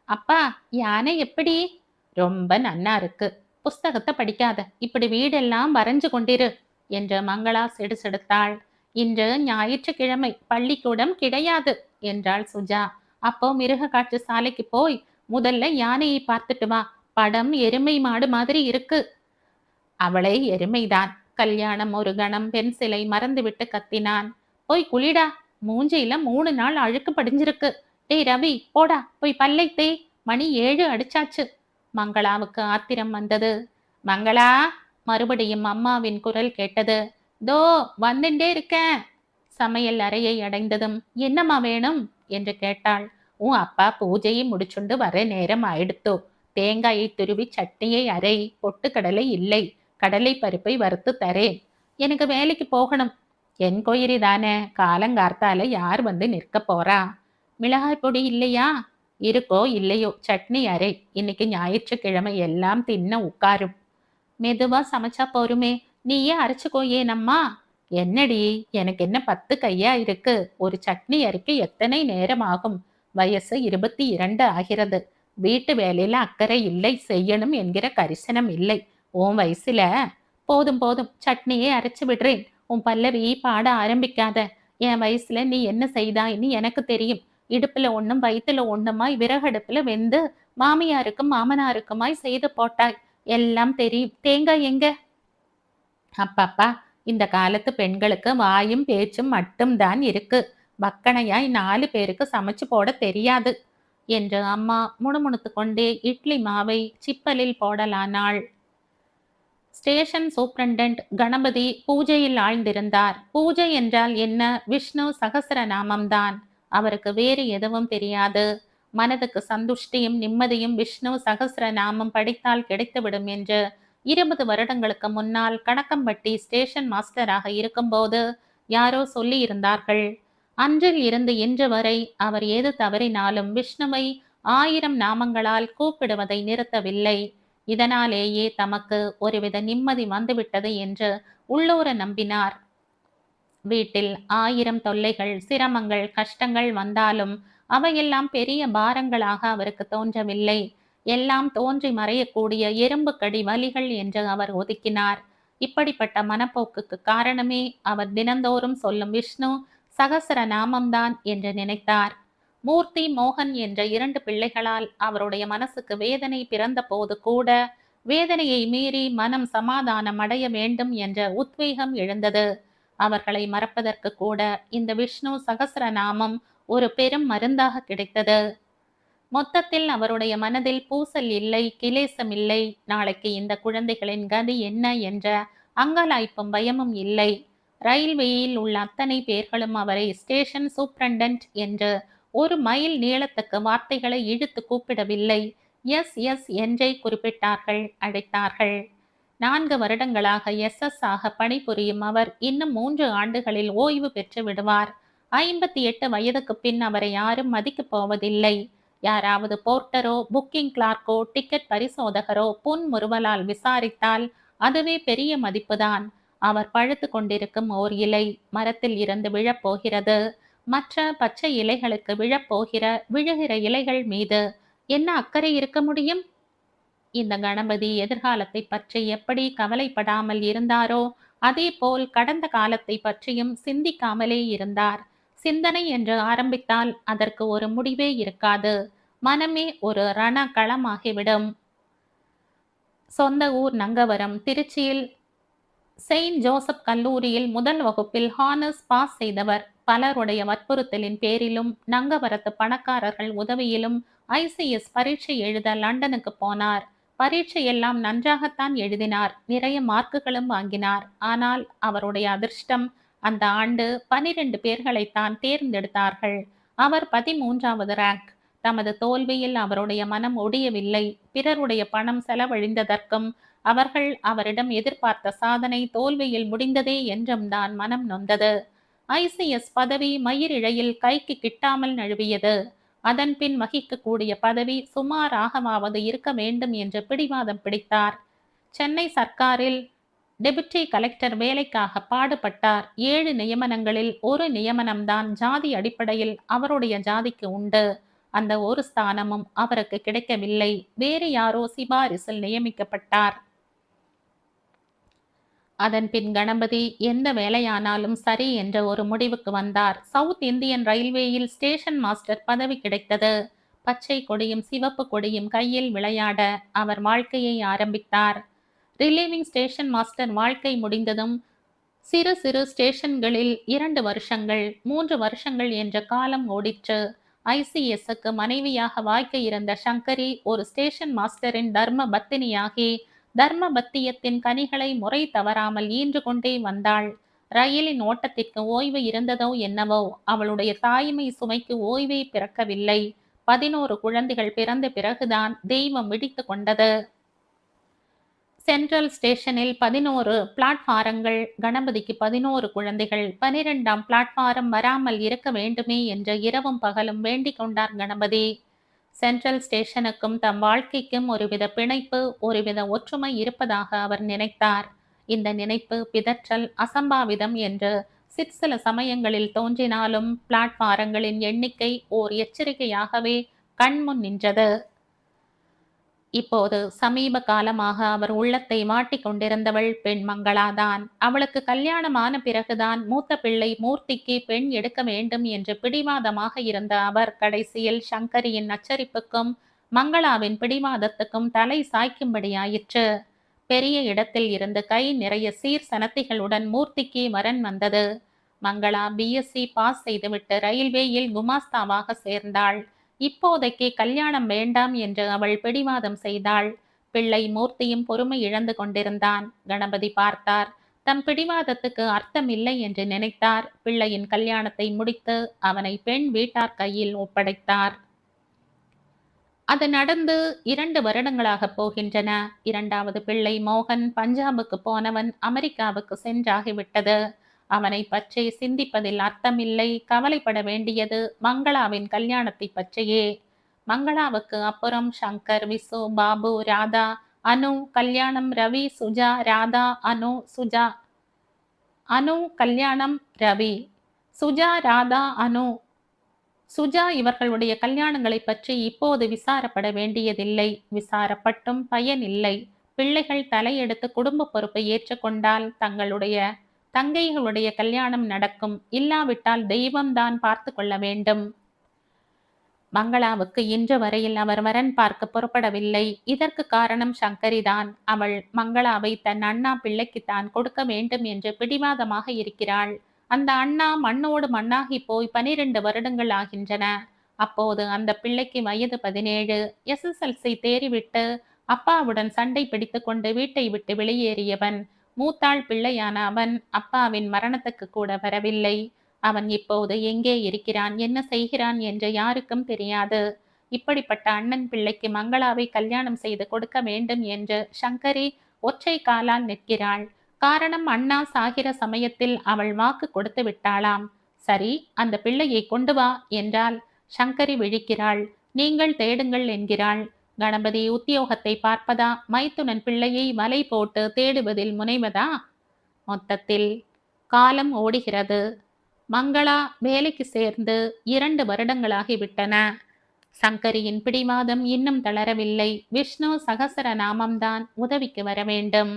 அப்பா, யானை எப்படி? ரொம்ப நன்னா இருக்கு. புஸ்தகத்தை படிக்காத, இப்படி வீடெல்லாம் வரைஞ்சு கொண்டிரு என்று மங்களா செடுசெடுத்தாள். இன்று ஞாயிற்றுக்கிழமை, பள்ளிக்கூடம் கிடையாது என்றாள் சுஜா. அப்போ மிருக காட்சி சாலைக்கு போய் முதல்ல யானையை பார்த்துட்டு வா. படம் எருமை மாடு மாதிரி இருக்கு. அவளை எருமைதான். கல்யாணம் ஒரு கணம் பென்சிலை மறந்துவிட்டு கத்தினான். போய் குளிடா, மூஞ்சியில 3 நாள் அழுக்கு படிஞ்சிருக்கு. டேய் ரவி, போடா போய் பல்லை தேய். மணி 7 அடிச்சாச்சு. மங்களாவுக்கு ஆத்திரம் வந்தது. மங்களா, மறுபடியும் அம்மாவின் குரல் கேட்டது. தோ வந்துட்டே இருக்கேன். சமையல் அறையை அடைந்ததும் என்னம்மா வேணும் என்று கேட்டாள். உன் அப்பா பூஜையை முடிச்சுண்டு வர நேரம் ஆயிடுத்தோ. தேங்காயை துருவி சட்னியை அரை. பொட்டுக்கடலை இல்லை. கடலை பருப்பை வறுத்து தரேன். எனக்கு வேலைக்கு போகணும். என் கோயிரி தானே, காலங்கார்த்தால யார் வந்து நிற்க போறா? மிளகாய் பொடி இல்லையா? இருக்கோ இல்லையோ, சட்னி அரை. இன்னைக்கு ஞாயிற்றுக்கிழமை, எல்லாம் தின்ன உட்காரும். மெதுவா சமைச்சா போருமே, நீயே அரைச்சுக்கோயேனம்மா. என்னடி, எனக்கு என்ன 10 கையா இருக்கு? ஒரு சட்னி அரைக்க எத்தனை நேரம் ஆகும்? வயசு 22 ஆகிறது. வீட்டு வேலையில அக்கறை இல்லை, செய்யணும் என்கிற கரிசனம் இல்லை. உன் வயசுல போதும் போதும், சட்னியே அரைச்சு விடுறேன். உன் பல்லவி பாட ஆரம்பிக்காத. என் வயசுல நீ என்ன செய்தாயின்னு எனக்கு தெரியும். இடுப்புல ஒண்ணும் வயிற்றுல ஒண்ணுமாய் விறகடுப்புல வெந்து மாமியாருக்கும் மாமனாருக்குமாய் செய்து போட்டாய். எல்லாம் தெரியும். தேங்காய் எங்க? அப்பப்பா, இந்த காலத்து பெண்களுக்கு வாயும் பேச்சும் மட்டும்தான் இருக்கு. பக்கனையாய் 4 பேருக்கு சமைச்சு போட தெரியாது என்று அம்மா முணுமுணுத்து கொண்டே இட்லி மாவை சிப்பலில் போடலானாள். ஸ்டேஷன் சூப்பரண்டன்ட் கணபதி பூஜையில் ஆழ்ந்திருந்தார். பூஜை என்றால் என்ன? விஷ்ணு சகசரநாமம்தான். அவருக்கு வேறு எதுவும் தெரியாது. மனதுக்கு சந்துஷ்டியும் நிம்மதியும் விஷ்ணு சகசரநாமம் படித்தால் கிடைத்துவிடும் என்று 20 வருடங்களுக்கு முன்னால் கணக்கம்பட்டி ஸ்டேஷன் மாஸ்டராக இருக்கும்போது யாரோ சொல்லி இருந்தார்கள். அன்றில் இருந்து இன்று வரை அவர் எது தவறினாலும் விஷ்ணுவை 1000 நாமங்களால் கூப்பிடுவதை நிறுத்தவில்லை. இதனாலேயே தமக்கு ஒருவித நிம்மதி வந்துவிட்டது என்று உள்ளூர நம்பினார். வீட்டில் 1000 தொல்லைகள், சிரமங்கள், கஷ்டங்கள் வந்தாலும் அவையெல்லாம் பெரிய பாரங்களாக அவருக்கு தோன்றவில்லை. எல்லாம் தோன்றி மறையக்கூடிய எறும்பு கடி வலிகள் என்று அவர் ஒதுக்கினார். இப்படிப்பட்ட மனப்போக்குக்கு காரணமே அவர் தினந்தோறும் சொல்லும் விஷ்ணு சகசர நாமம்தான் என்று நினைத்தார். மூர்த்தி, மோகன் என்ற 2 பிள்ளைகளால் அவருடைய மனசுக்கு வேதனை பிறந்த போது கூட வேதனையை மீறி மனம் சமாதானம் அடைய வேண்டும் என்ற உத்வேகம் எழுந்தது. அவர்களை மறப்பதற்கு கூட இந்த விஷ்ணு சகசரநாமம் ஒரு பெரும் மருந்தாக கிடைத்தது. மொத்தத்தில் அவருடைய மனதில் பூசல் இல்லை, கிலேசம் இல்லை. நாளைக்கு இந்த குழந்தைகளின் கதி என்ன என்ற அங்கலாய்ப்பும் பயமும் இல்லை. ரயில்வேயில் உள்ள அத்தனை பேர்களும் அவரை ஸ்டேஷன் சூப்பரண்டன்ட் என்று 1 மைல் நீளத்துக்கு வார்த்தைகளை இழுத்து கூப்பிடவில்லை. எஸ் எஸ் என்றே குறிப்பிட்டார்கள், அழைத்தார்கள். 4 வருடங்களாக SS ஆக பணிபுரியும் அவர் இன்னும் 3 ஆண்டுகளில் ஓய்வு பெற்று விடுவார். 58 வயதுக்கு பின் அவரை யாரும் மதிக்கப் போவதில்லை. யாராவது போர்ட்டரோ புக்கிங் கிளார்க்கோ டிக்கெட் பரிசோதகரோ புன்முறுவலால் விசாரித்தால் அதுவே பெரிய மதிப்புதான். அவர் பழுத்து கொண்டிருக்கும் ஓர் இலை மரத்தில் இருந்து விழப்போகிறது. மற்ற பச்சை இலைகளுக்கு விழுகிற இலைகள் மீது என்ன அக்கறை இருக்க முடியும்? இந்த கணபதி எதிர்காலத்தை பற்றி எப்படி கவலைப்படாமல் இருந்தாரோ அதேபோல் கடந்த காலத்தை பற்றியும் சிந்திக்காமலே இருந்தார். சிந்தனை என்று ஆரம்பித்தால் அதற்கு ஒரு முடிவே இருக்காது. மனமே ஒரு ரணகளமாகிவிடும். சொந்த ஊர் நங்கவரம். திருச்சியில் செயின்ட் ஜோசப் கல்லூரியில் முதல் வகுப்பில் ஹானர்ஸ் பாஸ் செய்தவர். பலருடைய வற்புறுத்தலின் பேரிலும் நங்கவரத்து பணக்காரர்கள் உதவியிலும் ICS பரீட்சை எழுத லண்டனுக்கு போனார். பரீட்சையெல்லாம் நன்றாகத்தான் எழுதினார். நிறைய மார்க்குகளும் வாங்கினார். ஆனால் அவருடைய அதிர்ஷ்டம் அந்த ஆண்டு 12 பேர்களைத்தான் தேர்ந்தெடுத்தார்கள். அவர் 13வது ரேங்க். தமது தோல்வியில் அவருடைய மனம் ஒடியவில்லை. பிறருடைய பணம் செலவழிந்ததற்கும் அவர்கள் அவரிடம் எதிர்பார்த்த சாதனை தோல்வியில் முடிந்ததே என்றும் தான் மனம் நொந்தது. ICS பதவி மயிரிழையில் கைக்கு கிட்டாமல் நழுவியது. அதன் பின் வகிக்கக்கூடிய பதவி சுமாராகவாவது இருக்க வேண்டும் என்று பிடிவாதம் பிடித்தார். சென்னை சர்க்காரில் டெபுட்டி கலெக்டர் வேலைக்காக பாடுபட்டார். 7 நியமனங்களில் ஒரு நியமனம்தான் ஜாதி அடிப்படையில் அவருடைய ஜாதிக்கு உண்டு. அந்த ஒரு ஸ்தானமும் அவருக்கு கிடைக்கவில்லை. வேறு யாரோ சிபாரிசில் நியமிக்கப்பட்டார். அதன் பின் கணபதி எந்த வேலையானாலும் சரி என்ற ஒரு முடிவுக்கு வந்தார். சவுத் இந்தியன் ரயில்வேயில் ஸ்டேஷன் மாஸ்டர் பதவி கிடைத்தது. பச்சை கொடியும் சிவப்பு கொடியும் கையில் விளையாட அவர் வாழ்க்கையை ஆரம்பித்தார். ரிலீவிங் ஸ்டேஷன் மாஸ்டர் வாழ்க்கை முடிந்ததும் சிறு சிறு ஸ்டேஷன்களில் 2 வருஷங்கள் 3 வருஷங்கள் என்ற காலம் ஓடிற்று. ICSக்கு மனைவியாக வாய்க்க இருந்த சங்கரி ஒரு ஸ்டேஷன் மாஸ்டரின் தர்ம பத்தினியாகி தர்ம பத்தியத்தின் கனிகளை முறை தவறாமல் ஈன்று கொண்டே வந்தாள். ரயிலின் ஓட்டத்திற்கு ஓய்வு இருந்ததோ என்னவோ, அவளுடைய தாய்மை சுமைக்கு ஓய்வே பிறக்கவில்லை. 11 குழந்தைகள் பிறந்த பிறகுதான் தெய்வம் விழித்து கொண்டது. சென்ட்ரல் ஸ்டேஷனில் 11 பிளாட்பாரங்கள். கணபதிக்கு 11 குழந்தைகள். 12ஆம் பிளாட்பாரம் வராமல் இருக்க வேண்டுமே என்று இரவும் பகலும் வேண்டிக் கொண்டார் கணபதி. சென்ட்ரல் ஸ்டேஷனுக்கும் தம் வாழ்க்கைக்கும் ஒருவித பிணைப்பு, ஒருவித ஒற்றுமை இருப்பதாக அவர் நினைத்தார். இந்த நினைப்பு பிதற்றல், அசம்பாவிதம் என்று சிற்சில சமயங்களில் தோன்றினாலும் பிளாட்பாரங்களின் எண்ணிக்கை ஓர் எச்சரிக்கையாகவே கண்முன் நின்றது. இப்போது சமீப காலமாக அவர் உள்ளத்தை மாட்டிக் கொண்டிருந்தவள் பெண் மங்களாதான். அவளுக்கு கல்யாணமான பிறகுதான் மூத்த பிள்ளை மூர்த்திக்கு பெண் எடுக்க வேண்டும் என்று பிடிவாதமாக இருந்த அவர் கடைசியில் சங்கரியின் நச்சரிப்புக்கும் மங்களாவின் பிடிவாதத்துக்கும் தலை சாய்க்கும்படியாயிற்று. பெரிய இடத்தில் இருந்து கை நிறைய சீர் சனத்திகளுடன் மூர்த்திக்கு வரன் வந்தது. மங்களா BSc பாஸ் செய்துவிட்டு ரயில்வேயில் குமாஸ்தாவாக சேர்ந்தாள். இப்போதைக்கு கல்யாணம் வேண்டாம் என்று அவள் பிடிவாதம் செய்தாள். பிள்ளை மூர்த்தியும் பொறுமை இழந்து கொண்டிருந்தான். கணபதி பார்த்தார். தம் பிடிவாதத்துக்கு அர்த்தம் இல்லை என்று நினைத்தார். பிள்ளையின் கல்யாணத்தை முடித்து அவனை பெண் வீட்டார் கையில் ஒப்படைத்தார். அது நடந்து 2 வருடங்களாக போகின்றன. 2வது பிள்ளை மோகன் பஞ்சாபுக்கு போனவன் அமெரிக்காவுக்கு சென்றாகிவிட்டது. அவனை பற்றி சிந்திப்பதில் அர்த்தமில்லை. கவலைப்பட வேண்டியது மங்களாவின் கல்யாணத்தை பற்றியே. மங்களாவுக்கு அப்புறம் சங்கர், விசு, பாபு, ராதா, அனு கல்யாணம். ரவி, சுஜா, ராதா, அனு, சுஜா. அனு கல்யாணம். ரவி, சுஜா, ராதா, அனு, சுஜா. இவர்களுடைய கல்யாணங்களை பற்றி இப்போது விசாரப்பட வேண்டியதில்லை. விசாரப்பட்டும் பயனில்லை. பிள்ளைகள் தலையெடுத்து குடும்ப பொறுப்பை ஏற்றுக்கொண்டால் தங்களுடைய தங்கைகளுடைய கல்யாணம் நடக்கும். இல்லாவிட்டால் தெய்வம்தான் பார்த்து கொள்ள வேண்டும். மங்களாவுக்கு இன்று வரையில் அவர் வரன் பார்க்க புறப்படவில்லை. இதற்கு காரணம் சங்கரிதான். அவள் மங்களாவை தன் அண்ணா பிள்ளைக்கு தான் கொடுக்க வேண்டும் என்று பிடிவாதமாக இருக்கிறாள். அந்த அண்ணா மண்ணோடு மண்ணாகி போய் 12 வருடங்கள் ஆகின்றன. அப்போது அந்த பிள்ளைக்கு வயது 17. SSLC தேறிவிட்டு அப்பாவுடன் சண்டை பிடித்து கொண்டு வீட்டை விட்டு வெளியேறியவன். மூத்தாள் பிள்ளையான அவன் அப்பாவின் மரணத்துக்கு கூட வரவில்லை. அவன் இப்போது எங்கே இருக்கிறான், என்ன செய்கிறான் என்று யாருக்கும் தெரியாது. இப்படிப்பட்ட அண்ணன் பிள்ளைக்கு மங்களாவை கல்யாணம் செய்து கொடுக்க வேண்டும் என்று சங்கரி ஒற்றை காலால் நிற்கிறாள். காரணம், அண்ணா சாகிற சமயத்தில் அவள் வாக்கு கொடுத்து விட்டாளாம். சரி, அந்த பிள்ளையை கொண்டு வா என்றால் சங்கரி விழிக்கிறாள். நீங்கள் தேடுங்கள் என்கிறாள். கணபதி உத்தியோகத்தை பார்ப்பதா, மைத்துனன் பிள்ளையை வலை போட்டு தேடுவதில் முனைவதா? மொத்தத்தில் காலம் ஓடுகிறது. மங்களா வேலைக்கு சேர்ந்து 2 வருடங்களாகிவிட்டன. சங்கரியின் பிடிவாதம் இன்னும் தளரவில்லை. விஷ்ணு சகசர நாமம்தான் உதவிக்கு வர வேண்டும்.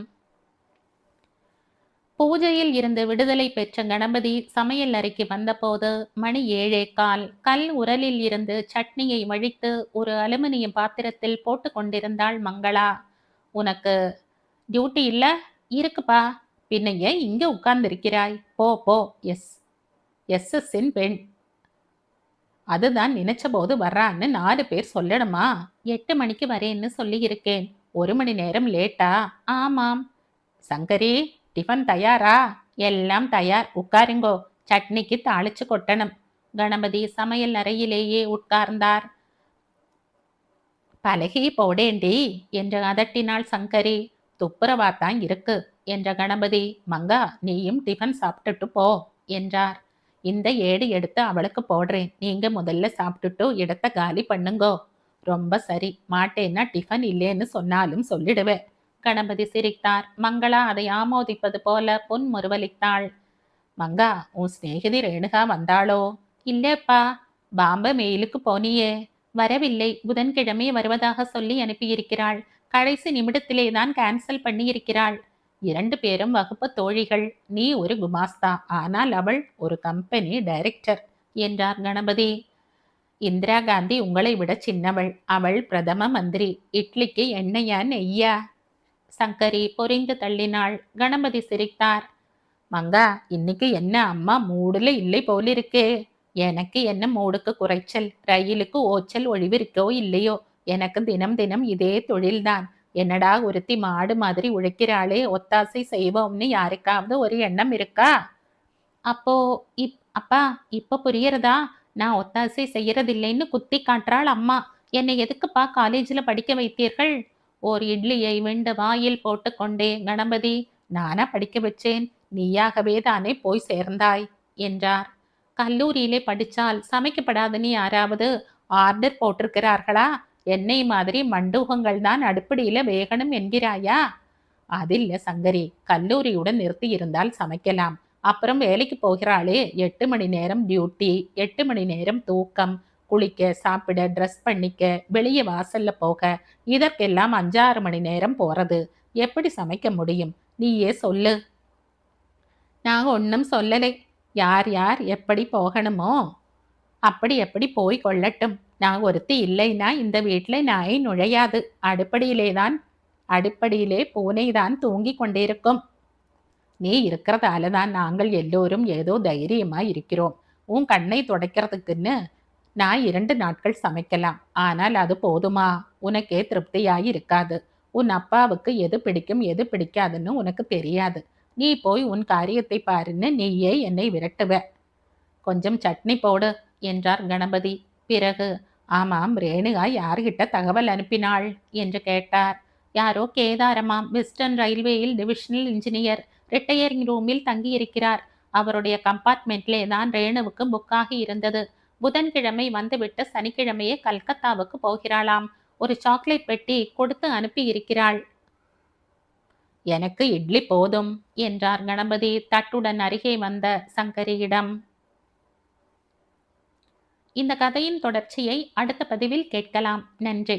பூஜையில் இருந்து விடுதலை பெற்ற கணபதி சமையல் அறைக்கு வந்தபோது மணி 7:15. கல் உரலில் இருந்து சட்னியை வழித்து ஒரு அலுமினியம் பாத்திரத்தில் போட்டு கொண்டிருந்தாள் மங்களா. உனக்கு டியூட்டி இல்ல? இருக்குப்பா. பின்ன ஏன் இங்க உட்கார்ந்திருக்கிறாய்? போ போ. எஸ்எஸ்ஸின் பெண். அதுதான் நினைச்ச போது வர்றான்னு 4 பேர் சொல்லணுமா? 8 மணிக்கு வரேன்னு சொல்லி இருக்கேன். 1 மணி நேரம் லேட்டா? ஆமாம். சங்கரி, டிஃபன் தயாரா? எல்லாம் தயார். உட்காருங்கோ. சட்னிக்கு தாளிச்சு கொட்டணும். கணபதி சமையல் அறையிலேயே உட்கார்ந்தார். பலகி போடேண்டி என்று அதட்டினாள் சங்கரி. துப்புரவாத்தான் இருக்கு என்ற கணபதி. மங்கா, நீயும் டிஃபன் சாப்பிட்டுட்டு போ என்றார். இந்த ஏடு எடுத்து அவளுக்கு போடுறேன். நீங்க முதல்ல சாப்பிட்டுட்டு இடத்த காலி பண்ணுங்கோ. ரொம்ப சரி. மாட்டேன்னா டிஃபன் இல்லேன்னு சொன்னாலும் சொல்லிடுவேன். கணபதி சிரித்தார். மங்களா அதை ஆமோதிப்பது போல புன்முறுவலித்தாள். மங்கா, உன் சிநேகிதி ரேணுகா வந்தாளோ? இல்லப்பா. பாம்பே மெயிலுக்கு போனியே? வரவில்லை. புதன்கிழமை வருவதாக சொல்லி அனுப்பியிருக்கிறாள். கடைசி நிமிடத்திலேதான் கேன்சல் பண்ணியிருக்கிறாள். 2 பேரும் வகுப்பு தோழிகள். நீ ஒரு குமாஸ்தா, ஆனால் அவள் ஒரு கம்பெனி டைரக்டர் என்றார் கணபதி. இந்திரா காந்தி உங்களை விட சின்னவள். அவள் பிரதம மந்திரி. இட்லிக்கு எண்ணெயா நெய்யா? சங்கரி பொறிந்து தள்ளினாள். கணபதி சிரித்தார். மங்கா, இன்னைக்கு என்ன அம்மா மூடுல இல்லை போலிருக்கே. எனக்கு என்ன மூடுக்கு குறைச்சல்? ரயிலுக்கு ஓச்சல் ஒழிவிருக்கோ இல்லையோ, எனக்கு தினம் தினம் இதே தொழில்தான். என்னடா ஒருத்தி மாடு மாதிரி உழைக்கிறாளே, ஒத்தாசை செய்வோம்னு யாருக்காவது ஒரு எண்ணம் இருக்கா? அப்போ அப்பா, இப்ப புரியறதா? நான் ஒத்தாசை செய்யறதில்லைன்னு குத்தி காட்டுறாள் அம்மா. என்னை எதுக்குப்பா காலேஜ்ல படிக்க வைத்தீர்கள்? ஓர் இட்லியை விண்டு வாயில் போட்டுக்கொண்டே கணபதி, நானா படிக்க வச்சேன்? நீயாகவே தானே போய் சேர்ந்தாய் என்றார். கல்லூரியிலே படிச்சால் சமைக்கப்படாதுன்னு யாராவது ஆர்டர் போட்டிருக்கிறார்களா? என்னை மாதிரி மண்டூகங்கள் தான் அடுப்படியில வேகணும் என்கிறாயா? அதில்ல சங்கரி, கல்லூரியுடன் நிறுத்தி இருந்தால் சமைக்கலாம். அப்புறம் வேலைக்கு போகிறாளே, 8 மணி நேரம் டியூட்டி, 8 மணி நேரம் தூக்கம், குளிக்க, சாப்பிட, ட்ரெஸ் பண்ணிக்க, வெளியே வாசல்ல போக, இதற்கெல்லாம் 5-6 மணி நேரம் போறது. எப்படி சமைக்க முடியும்? நீயே சொல்லு. நான் ஒன்னும் சொல்லலை. யார் யார் எப்படி போகணுமோ அப்படி எப்படி போய் கொள்ளட்டும். நான் ஒருத்தி இல்லைன்னா இந்த வீட்டில் நாய் நுழையாது. அடுப்படியிலே பூனைதான் தூங்கி கொண்டிருக்கும். நீ இருக்கிறதால தான் நாங்கள் எல்லோரும் ஏதோ தைரியமா இருக்கிறோம். உன் கண்ணை துடைக்கிறதுக்குன்னு நான் 2 நாட்கள் சமைக்கலாம். ஆனால் அது போதுமா? உனக்கே திருப்தியாய் இருக்காது. உன் அப்பாவுக்கு எது பிடிக்கும் எது பிடிக்காதுன்னு உனக்கு தெரியாது. நீ போய் உன் காரியத்தை பாருன்னு நீயே என்னை விரட்டுவ. கொஞ்சம் சட்னி போடு என்றார் கணபதி. பிறகு, ஆமாம், ரேணுகா யார்கிட்ட தகவல் அனுப்பினாள் என்று கேட்டார். யாரோ கேதாரமாம். வெஸ்டர்ன் ரயில்வேயில் டிவிஷனல் இன்ஜினியர். ரிட்டையரிங் ரூமில் தங்கியிருக்கிறார். அவருடைய கம்பார்ட்மெண்ட்லே தான் ரேணுவுக்கு புக்காகி இருந்தது. புதன்கிழமை வந்துவிட்டு சனிக்கிழமையே கல்கத்தாவுக்கு போகிறாளாம். ஒரு சாக்லேட் பெட்டி கொடுத்து அனுப்பி இருக்கிறாள். எனக்கு இட்லி போதும் என்றார் கணபதி தட்டுடன் அருகே வந்த சங்கரியிடம். இந்த கதையின் தொடர்ச்சியை அடுத்த பதிவில் கேட்கலாம். நன்றி.